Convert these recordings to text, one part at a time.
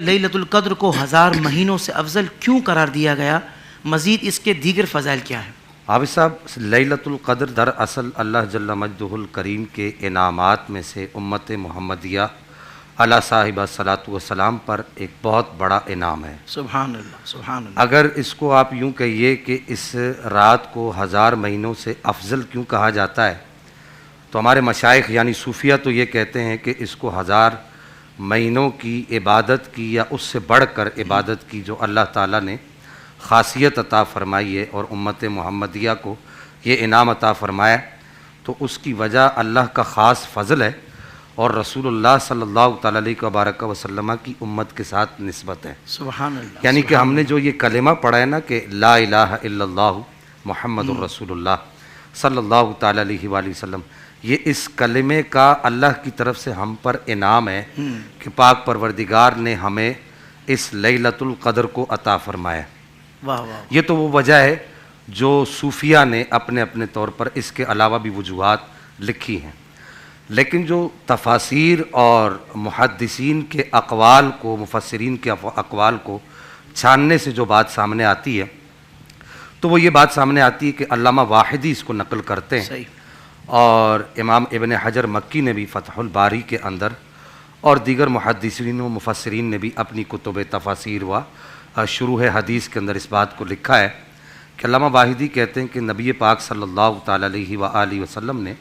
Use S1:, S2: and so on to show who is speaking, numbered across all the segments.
S1: لیلۃ القدر کو 1000 مہینوں سے افضل کیوں قرار دیا گیا؟ مزید اس کے دیگر فضائل کیا ہیں؟
S2: حافظ صاحب، لیلۃ القدر دراصل اللہ جل مجدہ الکریم کے انعامات میں سے امت محمدیہ علی صاحب الصلاۃ والسلام پر ایک بہت بڑا انعام ہے۔
S1: سبحان اللہ، سبحان اللہ۔
S2: اگر اس کو آپ یوں کہیے کہ اس رات کو 1000 مہینوں سے افضل کیوں کہا جاتا ہے، تو ہمارے مشائخ یعنی صوفیہ تو یہ کہتے ہیں کہ اس کو 1000 مہینوں کی عبادت کی یا اس سے بڑھ کر عبادت کی جو اللہ تعالیٰ نے خاصیت عطا فرمائی ہے اور امت محمدیہ کو یہ انعام عطا فرمایا، تو اس کی وجہ اللہ کا خاص فضل ہے اور رسول اللہ صلی اللہ تعالیٰ علیہ وبارک وسلم کی امت کے ساتھ نسبت ہے۔
S1: سبحان اللہ۔
S2: یعنی کہ ہم نے جو یہ کلمہ پڑھا ہے نا کہ لا الہ الا اللہ محمد الرسول اللہ صلی اللہ تعالیٰ علیہ وآلہ وسلم، یہ اس کلمے کا اللہ کی طرف سے ہم پر انعام ہے کہ پاک پروردگار نے ہمیں اس لیلۃ القدر کو عطا فرمایا۔
S1: واہ واہ۔
S2: یہ تو وہ وجہ ہے جو صوفیہ نے اپنے اپنے طور پر اس کے علاوہ بھی وجوہات لکھی ہیں، لیکن جو تفاسیر اور محدثین کے اقوال کو، مفسرین کے اقوال کو چھاننے سے جو بات سامنے آتی ہے تو وہ یہ بات سامنے آتی ہے کہ علامہ واحدی اس کو نقل کرتے ہیں،
S1: صحیح۔ اور
S2: امام ابن حجر مکی نے بھی فتح الباری کے اندر اور دیگر محدثین و مفسرین نے بھی اپنی کتب تفاسیر و شروح حدیث کے اندر اس بات کو لکھا ہے کہ علامہ واحدی کہتے ہیں کہ نبی پاک صلی اللہ تعالیٰ علیہ وآلہ وسلم نے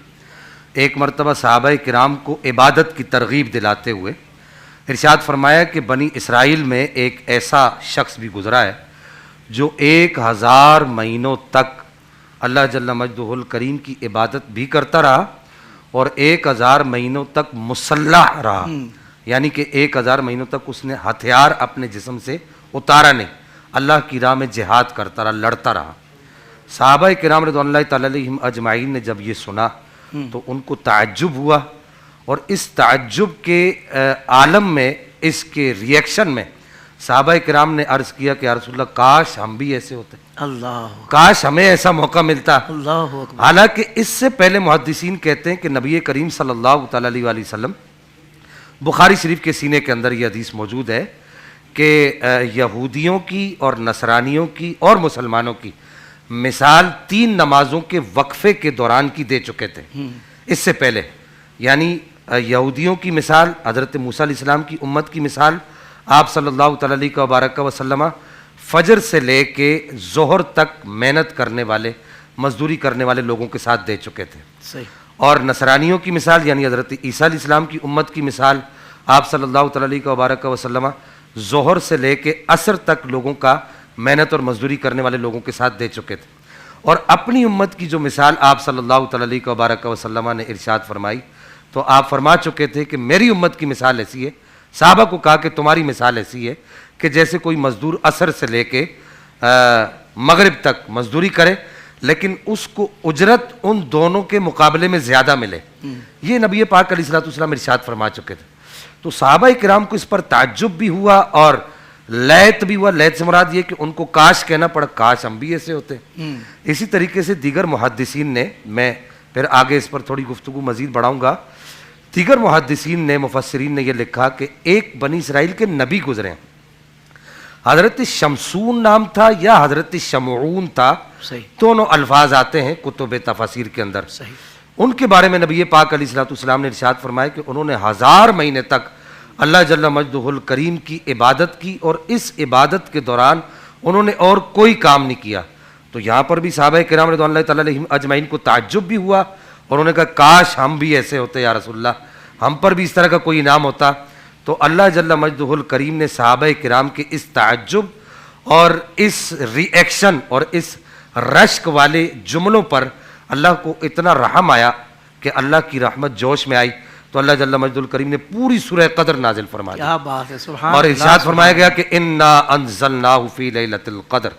S2: ایک مرتبہ صحابہ کرام کو عبادت کی ترغیب دلاتے ہوئے ارشاد فرمایا کہ بنی اسرائیل میں ایک ایسا شخص بھی گزرا ہے جو 1000 مہینوں تک اللہ جل مجدہ الکریم کی عبادت بھی کرتا رہا اور 1000 مہینوں تک مسلح رہا، یعنی کہ 1000 مہینوں تک اس نے ہتھیار اپنے جسم سے اتارا نہیں، اللہ کی راہ میں جہاد کرتا رہا، لڑتا رہا۔ صحابہ کرام رضوان اللہ تعالیٰ علیہم اجمعین نے جب یہ سنا تو ان کو تعجب ہوا، اور اس تعجب کے عالم میں، اس کے ریئیکشن میں صحابہ کرام نے عرض کیا کہ یا رسول اللہ کاش ہم بھی ایسے ہوتے،
S1: اللہ،
S2: کاش ہمیں ایسا موقع ملتا۔
S1: اللہ اکبر۔
S2: حالانکہ اس سے پہلے محدثین کہتے ہیں کہ نبی کریم صلی اللہ تعالیٰ علیہ وآلہ وسلم، بخاری شریف کے سینے کے اندر یہ حدیث موجود ہے کہ یہودیوں کی اور نصرانیوں کی اور مسلمانوں کی مثال 3 نمازوں کے وقفے کے دوران کی دے چکے تھے اس سے پہلے۔ یعنی یہودیوں کی مثال، حضرت موسیٰ علیہ السلام کی امت کی مثال آپ صلی اللہ تعالیٰ علیہ وبارک وسلم فجر سے لے کے ظہر تک محنت کرنے والے، مزدوری کرنے والے لوگوں کے ساتھ دے چکے تھے۔
S1: صحیح۔ اور
S2: نصرانیوں کی مثال یعنی حضرت عیسیٰ علیہ السلام کی امت کی مثال آپ صلی اللہ تعالیٰ علیہ وبارک وسلم ظہر سے لے کے عصر تک لوگوں کا محنت اور مزدوری کرنے والے لوگوں کے ساتھ دے چکے تھے، اور اپنی امت کی جو مثال آپ صلی اللہ تعالیٰ علیہ وبارک وسلم نے ارشاد فرمائی تو آپ فرما چکے تھے کہ میری امت کی مثال ایسی ہے، صحابہ کو کہا کہ تمہاری مثال ایسی ہے کہ جیسے کوئی مزدور عصر سے لے کے مغرب تک مزدوری کرے لیکن اس کو اجرت ان دونوں کے مقابلے میں زیادہ ملے۔ یہ نبی پاک علیہ الصلوۃ والسلام ارشاد فرما چکے تھے۔ تو صحابہ کرام کو اس پر تعجب بھی ہوا اور لیت بھی ہوا۔ لیت سے مراد یہ کہ ان کو کاش کہنا پڑا، کاش ہم بھی ایسے ہوتے۔ اسی طریقے سے دیگر محدثین نے، میں پھر آگے اس پر تھوڑی گفتگو مزید بڑھاؤں گا، دیگر محدثین نے، مفسرین نے یہ لکھا کہ ایک بنی اسرائیل کے نبی گزرے ہیں، حضرت شمسون نام تھا یا حضرت شمعون تھا، دونوں الفاظ آتے ہیں کتب تفاسیر کے اندر۔ ان کے بارے میں نبی پاک علیہ الصلوۃ والسلام نے ارشاد فرمایا کہ انہوں نے 1000 مہینے تک اللہ جل مجدہ الکریم کی عبادت کی، اور اس عبادت کے دوران انہوں نے اور کوئی کام نہیں کیا۔ تو یہاں پر بھی صحابہ کرام رضوان اللہ تعالیٰ علیہم اجمعین کو تعجب بھی ہوا اور انہوں نے کہا کاش ہم بھی ایسے ہوتے یا رسول اللہ، ہم پر بھی اس طرح کا کوئی انعام ہوتا۔ تو اللہ جل مجدہ الکریم نے صحابہ کرام کے اس تعجب اور اس ری ایکشن اور اس رشک والے جملوں پر اللہ کو اتنا رحم آیا کہ اللہ کی رحمت جوش میں آئی، تو اللہ جل مجدہ الکریم نے پوری سورہ قدر نازل فرما دی۔
S1: کیا بات ہے، سبحان
S2: اور
S1: اللہ۔
S2: ارشاد فرمایا گیا کہ انا انزلناہ فی لیلۃ القدر،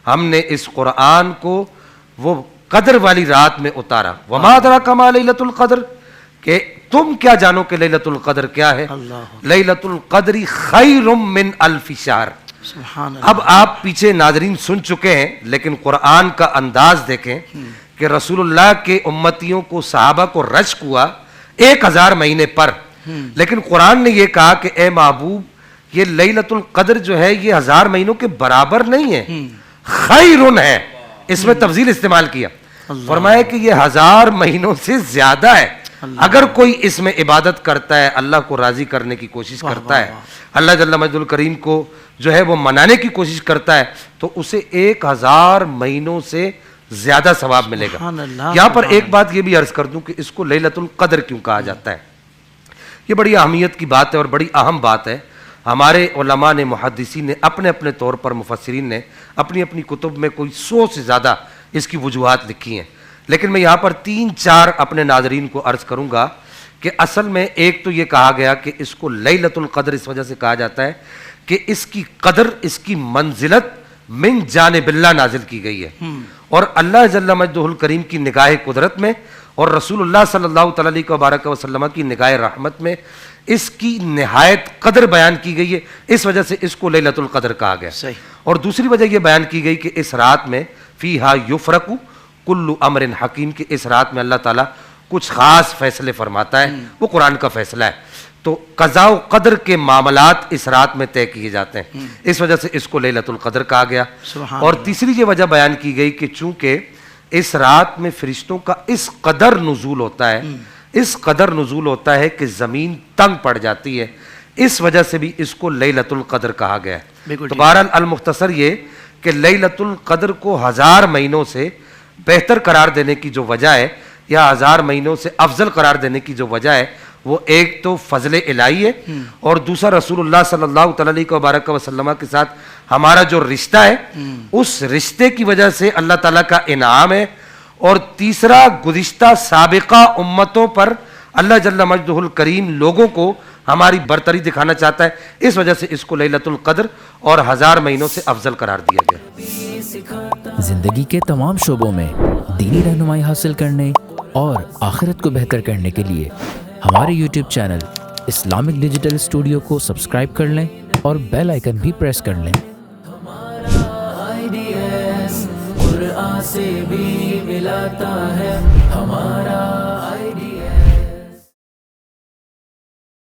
S2: ہم نے اس قرآن کو وہ قدر والی رات میں اتارا۔ وما ادراک ما لیلۃ القدر، کہ تم کیا جانو کہ لیلۃ القدر کیا ہے؟ لیلۃ القدر خیر من الف شہر۔
S1: سبحان اللہ۔
S2: اب آپ پیچھے ناظرین سن چکے ہیں، لیکن قرآن کا انداز دیکھیں کہ رسول اللہ کے امتیوں کو، صحابہ کو رشک ہوا 1000 مہینے پر، لیکن قرآن نے یہ کہا کہ اے محبوب یہ لیلۃ القدر جو ہے یہ 1000 مہینوں کے برابر نہیں ہے، خیرن ہے، اس میں تفضیل استعمال کیا، فرمایا کہ یہ 1000 مہینوں سے زیادہ ہے۔ اگر کوئی اس میں عبادت کرتا ہے، اللہ کو راضی کرنے کی کوشش کرتا ہے، اللہ جل مجدہ الکریم کو جو ہے وہ منانے کی کوشش کرتا ہے، تو اسے 1000 مہینوں سے زیادہ ثواب ملے گا۔ یہاں پر ایک بات یہ بھی عرض کر دوں کہ اس کو لیلۃ القدر کیوں کہا جاتا ہے، یہ بڑی اہمیت کی بات ہے اور بڑی اہم بات ہے۔ ہمارے علماء نے، محدثین نے اپنے اپنے طور پر، مفسرین نے اپنی اپنی کتب میں کوئی 100 سے زیادہ اس کی وجوہات لکھی ہیں، لیکن میں یہاں پر 3-4 اپنے ناظرین کو عرض کروں گا کہ اصل میں ایک تو یہ کہا گیا کہ اس کو لیلۃ القدر اس وجہ سے کہا جاتا ہے کہ اس کی قدر، اس کی منزلت من جانب اللہ نازل کی گئی ہے، اور اللہ جل مجدہ الکریم کی نگاہ قدرت میں اور رسول اللہ صلی اللہ تعالیٰ علیہ وبارک وسلم کی نگاہ رحمت میں اس کی نہایت قدر بیان کی گئی ہے، اس وجہ سے اس کو لیلۃ القدر کہا گیا۔ اور دوسری وجہ یہ بیان کی گئی کہ اس رات میں فیہا یفرق کل امر حکیم، کہ اس رات میں اللہ تعالیٰ کچھ خاص فیصلے فرماتا ہے، وہ قرآن کا فیصلہ ہے، تو قضاء و قدر کے معاملات اس رات میں طے کیے جاتے ہیں، اس وجہ سے اس کو لیلۃ القدر کہا گیا۔ اور تیسری یہ وجہ بیان کی گئی کہ چونکہ اس رات میں فرشتوں کا اس قدر نزول ہوتا ہے، اس قدر نزول ہوتا ہے کہ زمین تنگ پڑ جاتی ہے، اس وجہ سے بھی اس کو لیلۃ القدر کہا گیا ہے۔ تو بہرحال المختصر یہ کہ لیلۃ القدر کو 1000 مہینوں سے بہتر قرار دینے کی جو وجہ ہے، یا 1000 مہینوں سے افضل قرار دینے کی جو وجہ ہے، وہ ایک تو فضل الہی ہے، اور دوسرا رسول اللہ صلی اللہ تعالیٰ علیہ وبارک وسلم کے ساتھ ہمارا جو رشتہ ہے، اس رشتے کی وجہ سے اللہ تعالیٰ کا انعام ہے، اور تیسرا گزشتہ سابقہ امتوں پر اللہ جل مجدہ الکریم لوگوں کو ہماری برتری دکھانا چاہتا ہے، اس وجہ سے اس کو لیلۃ القدر اور 1000 مہینوں سے افضل قرار دیا گیا۔
S3: زندگی کے تمام شعبوں میں دینی رہنمائی حاصل کرنے اور آخرت کو بہتر کرنے کے لیے ہمارے YouTube channel Islamic digital studio کو سبسکرائب کر لیں اور بیل آئیکن بھی پریس کر لیں۔ قرآن سے بھی ملاتا ہے ہمارا